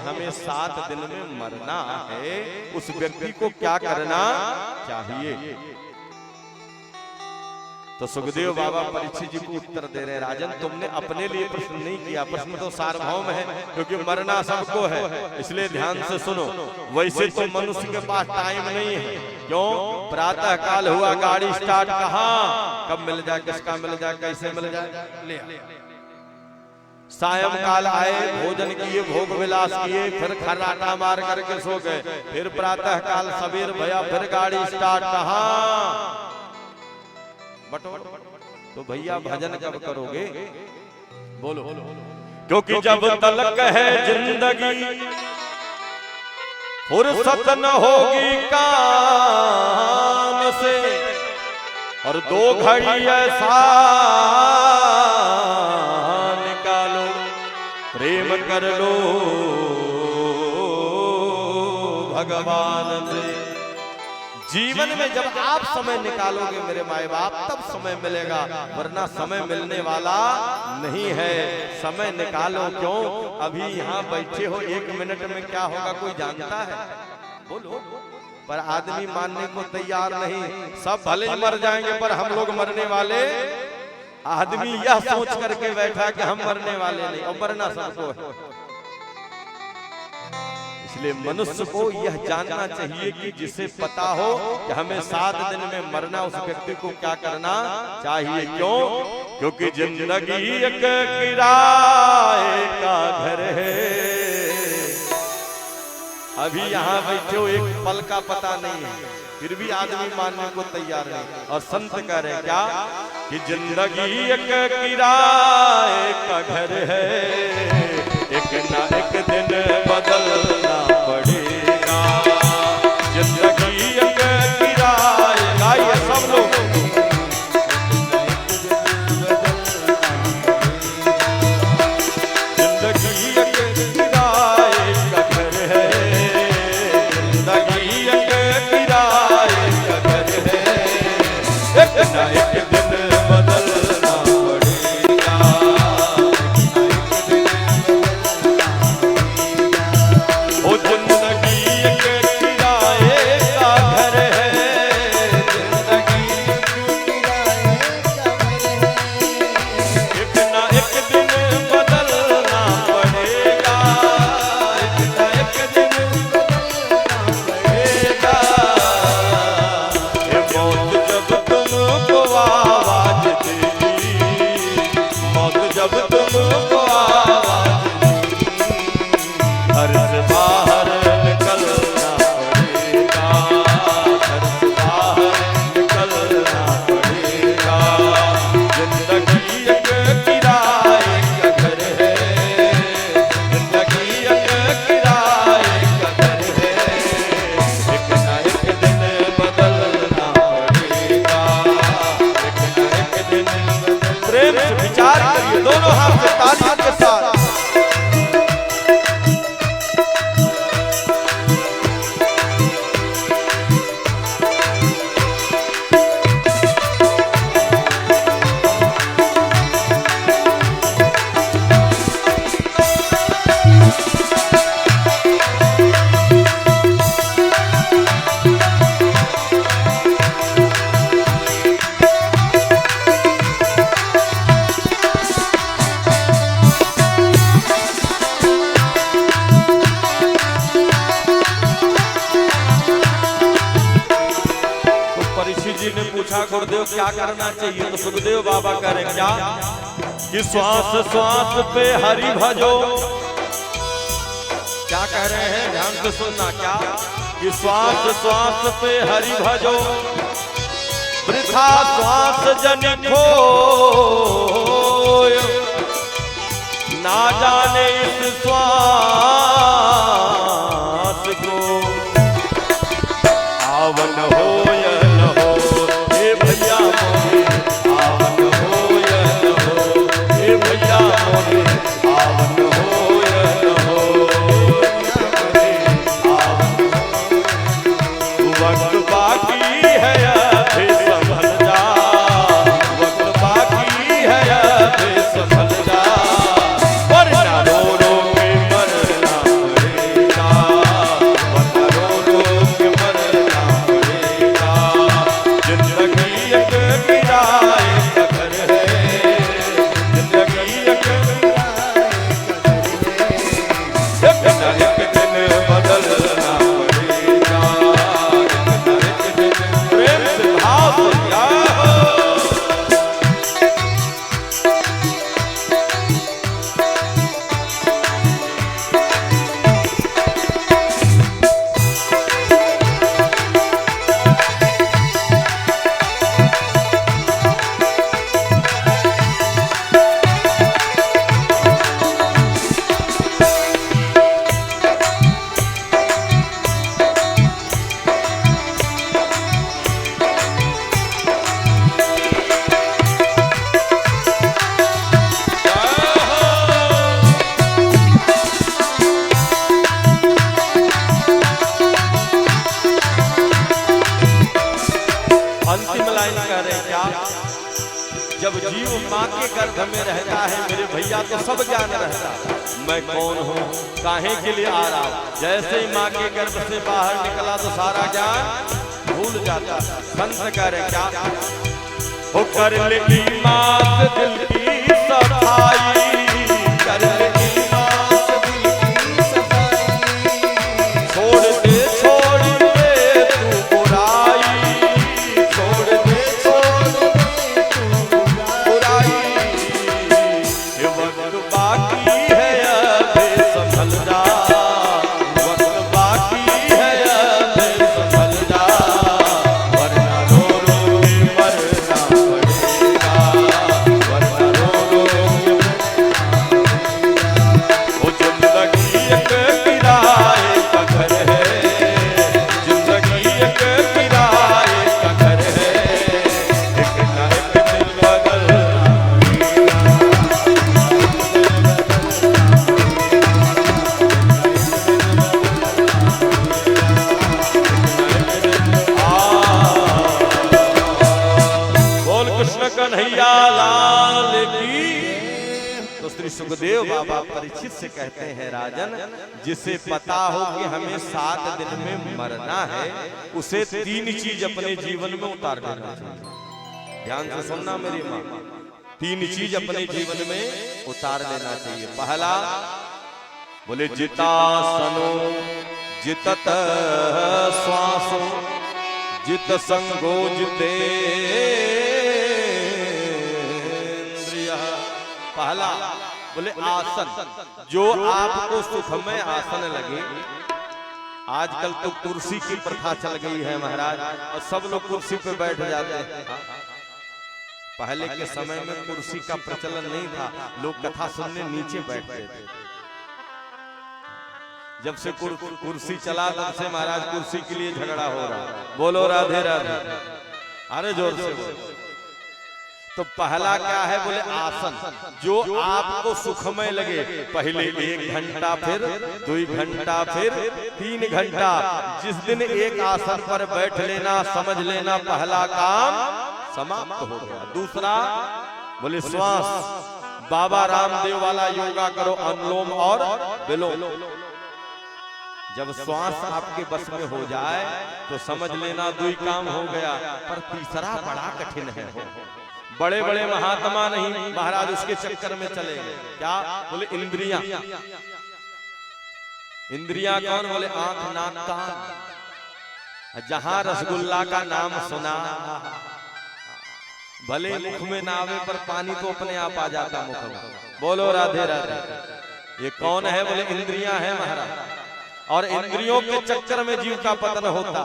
हमें 7 दिन में मरना है, उस व्यक्ति को क्या करना चाहिए? तो सुखदेव बाबा परीक्षित जी को उत्तर दे रहे, राजन तुमने अपने लिए प्रश्न नहीं किया, प्रश्न तो सार्वभौम है, क्योंकि मरना सबको है, इसलिए ध्यान से सुनो। वैसे तो मनुष्य के पास टाइम नहीं है, क्यों? प्रातः काल हुआ, गाड़ी स्टार्ट कहाँ, कब मिल जाए, किसका मिल जाए, कैसे मिल जाए, ले सायं काल आए, भोजन किए, भोग विलास किए, फिर खर्राटा मार करके सो गए, फिर प्रातः काल सवेर भया, फिर गाड़ी स्टार्ट कहाँ बटो। तो भैया भजन कब करोगे? बोलो। क्योंकि जब तलक है जिंदगी फुर्सत न होगी काम से, और 2 घड़ी ऐसा निकालो प्रेम कर लो भगवान से। जीवन में जब आप समय निकालोगे मेरे माए बाप, तब समय मिलेगा, वरना समय मिलने वाला नहीं है। समय निकालो। क्यों? अभी यहाँ बैठे हो, 1 मिनट में क्या होगा कोई जानता है? बोलो। पर आदमी मानने को तैयार नहीं। सब भले मर जाएंगे, पर हम लोग मरने वाले। आदमी यह सोच करके बैठा कि हम मरने वाले नहीं, और मरना सबको है। इसलिए मनुष्य को यह जानना चाहिए कि जिसे पता हो कि हमें 7 दिन में मरना, उस व्यक्ति को क्या करना चाहिए। क्यों? क्योंकि जिंदगी एक किराए का घर है। अभी यहाँ बैठे हो, एक पल का पता नहीं है, फिर भी आदमी मानने को तैयार नहीं। और संत कह रहे क्या कि जिंदगी एक किराए का घर है, एक ना एक दिन बदलना पड़ेगा। जिंदगी एक किराए, गाइए सब लोग। जिंदगी एक किराए का घर है, जिंदगी एक किराए का घर है, एक ना एक दिन बदलना पड़ेगा। ओ जिंदगी एक किराए का घर है, जिंदगी एक ना एक दिन बदलना पड़ेगा, एक ना एक दिन बदलना पड़ेगा। ये मौत जब तुमको आवाज देगी, मौत जब तुमको आवाज देगी, घर से बाहर निकलना पड़ेगा, घर से बाहर निकलना पड़ेगा। जिंदगी एक किराए का घर है, जिंदगी एक किराए का घर है, एक ना एक दिन बदलना पड़ेगा, एक ना एक दिन। प्रेम से विचार करिए, दोनों हाथ से तालियों के साथ। परीक्षित जी ने पूछा गुरुदेव क्या करना चाहिए? तो सुखदेव बाबा कह रहे क्या कि श्वास श्वास पे हरि भजो। क्या कह रहे हैं? ध्यान से सुनना। क्या कि श्वास श्वास पे हरि भजो, वृथा श्वास जन खोय, ना जाने इस श्वास को आवन हो या न हो। हे भैया मोरे आवन हो या न हो, हे भैया मोरे आवन हो या न हो, आवन हो। वक्त बाकी है अभी संभल जा, वक्त बाकी है अभी संभल जा, वरना रो रो के मरना जीव माँ के गर्भ में रहता है मेरे भैया तो सब ज्ञान रहता है, मैं कौन हूँ, काहे के लिए आ रहा हूँ। जैसे ही माँ के गर्भ से बाहर निकला तो सारा ज्ञान भूल जाता। संत कह रहे क्या, वो कर लेगी माँ दिल की सफाई, कर लेगी माँ दिल की सफाई, छोड़ दे तू बुराई, छोड़ दे तू बुराई, ये वक्त बाकी है अभी संभल जा, वक्त बाकी है अभी संभल जा, वरना रो रो के मरना पड़ेगा, वरना रो रो वो जिंदगी एक किराए का घर है, जिंदगी एक किराए का घर है, एक ना एक दिन बदलना बोल कृष्ण कन्हैया लाल की। तो श्री सुखदेव बाबा परीक्षित से कहते हैं राजन, जिसे पता हो कि हमें 7 दिन में मरना है, उसे 3 चीज अपने जीवन में उतार देना चाहिए। ध्यान से सुनना मेरी माँ, 3 चीज अपने जीवन में उतार लेना चाहिए। पहला बोले जितासनो जितत श्वासो जित संगो जितेंद्रिय। पहला बोले आसन, जो आपको सुखमय आसन लगे। आजकल तो कुर्सी की प्रथा चल गई है महाराज, और सब लोग कुर्सी पे बैठ जाते हैं। पहले के समय में कुर्सी का प्रचलन नहीं था, लोग कथा सुनने नीचे बैठते थे। जब से कुर्सी चला तब से महाराज कुर्सी के लिए झगड़ा हो रहा। बोलो राधे राधे, अरे जोर से बोलो। तो पहला क्या है बोले आसन, जो आपको सुखमय लगे। पहले 1 घंटा, फिर 2 घंटा, फिर 3 घंटा। जिस दिन एक आसन पर बैठ लेना, समझ लेना पहला काम समाप्त हो गया। दूसरा बोले श्वास, बाबा रामदेव वाला योगा करो, अनुलोम और विलोम। जब श्वास आपके बस में हो जाए तो समझ लेना 2 काम हो गया। पर तीसरा बड़ा कठिन है। बड़े बड़े महात्मा नहीं महाराज उसके चक्कर में चले गए। क्या बोले इंद्रियां। इंद्रियां कौन बोले आंख नाक कान। जहां रसगुल्ला का नाम सुना, भले मुख में ना आवे पर पानी तो अपने आप आ जाता मुख में। बोलो राधे राधे। ये कौन है बोले इंद्रियां है महाराज। और इंद्रियों के चक्कर में जीव का पतन होता।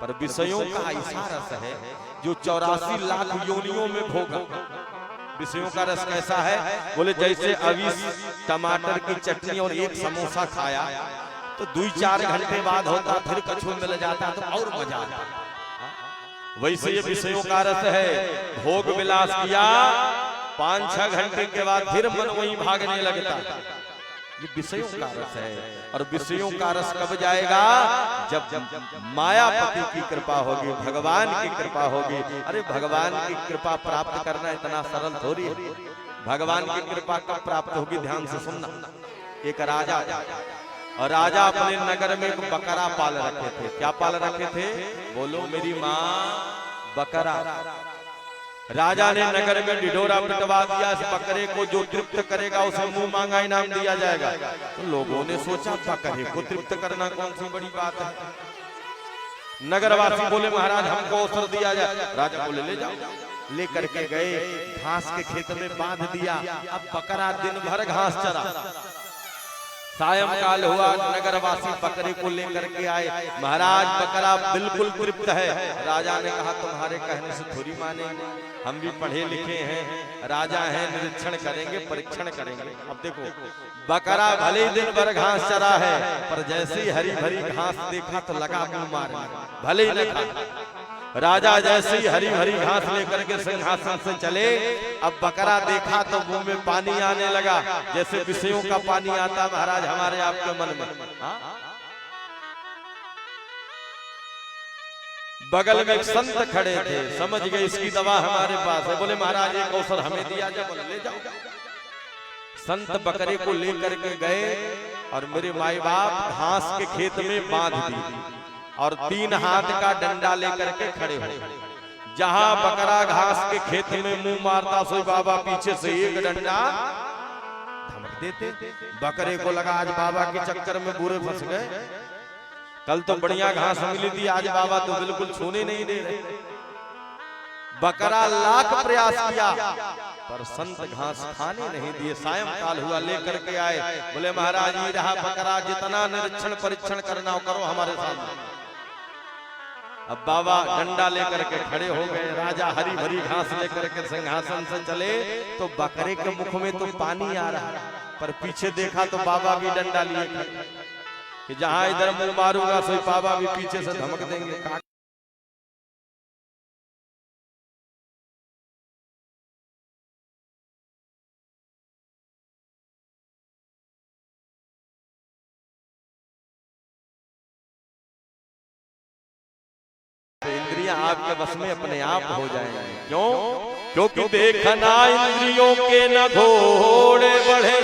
पर विषयों का ऐसा रस है जो 84 लाख योनियों में भोगा। विषयों का रस कैसा है बोले जैसे अभी टमाटर की चटनी और 1 समोसा खाया तो 2-4 घंटे बाद होता, फिर कछुआ मिल जाता तो और मजा आता। वैसे ये विषयों का रस है। भोग विलास किया, 5-6 घंटे के बाद फिर मन वहीं भागने लगता। ये विषयों का रस है। और विषयों का रस कब जाएगा जब मायापति की कृपा होगी, भगवान की कृपा होगी। अरे भगवान की कृपा प्राप्त करना इतना सरल थोड़ी है। भगवान की कृपा कब प्राप्त होगी ध्यान से सुनना। एक राजा, और राजा अपने नगर में एक बकरा पाल रखे थे। क्या पाल रखे थे बोलो मेरी माँ, बकरा। राजा ने नगर में ढिढोरा पिटवा दिया। इस बकरे को जो तृप्त करेगा उसे मुंह मांगा इनाम दिया जाएगा। तो लोगों ने सोचा बकरे को तृप्त करना कौन सी बड़ी बात है। नगरवासी बोले महाराज हमको अवसर दिया जाए। राजा बोले ले जाओ। लेकर के गए, घास के खेत में बांध दिया। अब बकरा दिन भर घास चरा। सायंकाल हुआ, नगरवासी बकरे को लेकर के आए। महाराज बकरा बिल्कुल तृप्त है। राजा ने कहा तुम्हारे कहने से थोड़ी मानेंगे, हम भी पढ़े लिखे हैं, राजा हैं, निरीक्षण करेंगे, परीक्षण करेंगे। अब देखो बकरा भले ही दिन भर घास चरा है, पर जैसे ही हरी भरी घास देखा तो लगा मुंह मारने, भले ही न खा। राजा जैसे ही हरी भरी घास लेकर के सिंहासन से चले, अब बकरा देखा तो मुंह में पानी आने लगा, जैसे विषयों का पानी आता महाराज हमारे आपके मन में। बगल में एक संत खड़े थे, समझ गए इसकी दवा हमारे पास है। बोले महाराज एक अवसर हमें दिया जाए। बोले ले जाओ। संत बकरे को लेकर के गए और मेरे माई बाप घास के खेत में बांध दी और 3 हाथ का डंडा लेकर के खड़े हो। जहां बकरा घास के खेत में मुंह मारता सोई बाबा पीछे से एक डंडा धमक देते। बकरे को लगा आज बाबा के चक्कर में बुरे फंस गए। कल तो बढ़िया घास मिली थी, आज बाबा तो बिल्कुल छूने नहीं दे रहे। बकरा लाख प्रयास किया पर संत घास खाने नहीं दिए। सायंकाल हुआ, लेकर के आए। बोले महाराज ये रहा बकरा, जितना निरीक्षण परीक्षण करना हो करो हमारे सामने। अब बाबा डंडा लेकर के खड़े हो गए। राजा हरी भरी घास लेकर के सिंहासन से चले तो बकरे के मुख में तो पानी आ रहा, पर पीछे देखा तो बाबा भी डंडा लिए खड़े कि जहां इधर मुंह मारूंगा सोई बाबा भी पीछे से धमक देंगे। इंद्रियां आपके बस में अपने आप हो जाएंगे। क्यों? क्योंकि देखना इंद्रियों के न घोड़े बढ़े,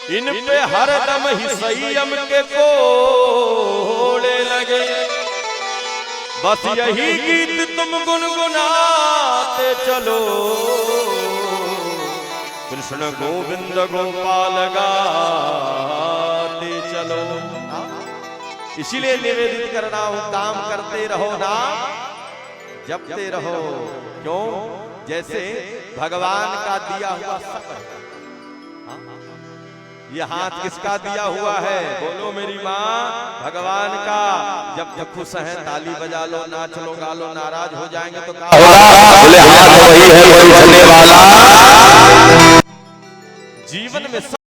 इन पे हरदम ही संयम के कोड़े लगे। बस यही गीत तुम गुनगुनाते चलो, कृष्ण गोविंद गोपाल गाते चलो। इसीलिए निवेदित करना हो, काम करते रहो ना जपते रहो। क्यों? जैसे भगवान का दिया हुआ सब है। ये हाथ किसका दिया हुआ है? बोलो मेरी माँ, भगवान का। जब खुश है ताली बजा लो, नाच लो, गा लो। नाराज हो जाएंगे तो बोले हाथ वही है वही चलने वाला।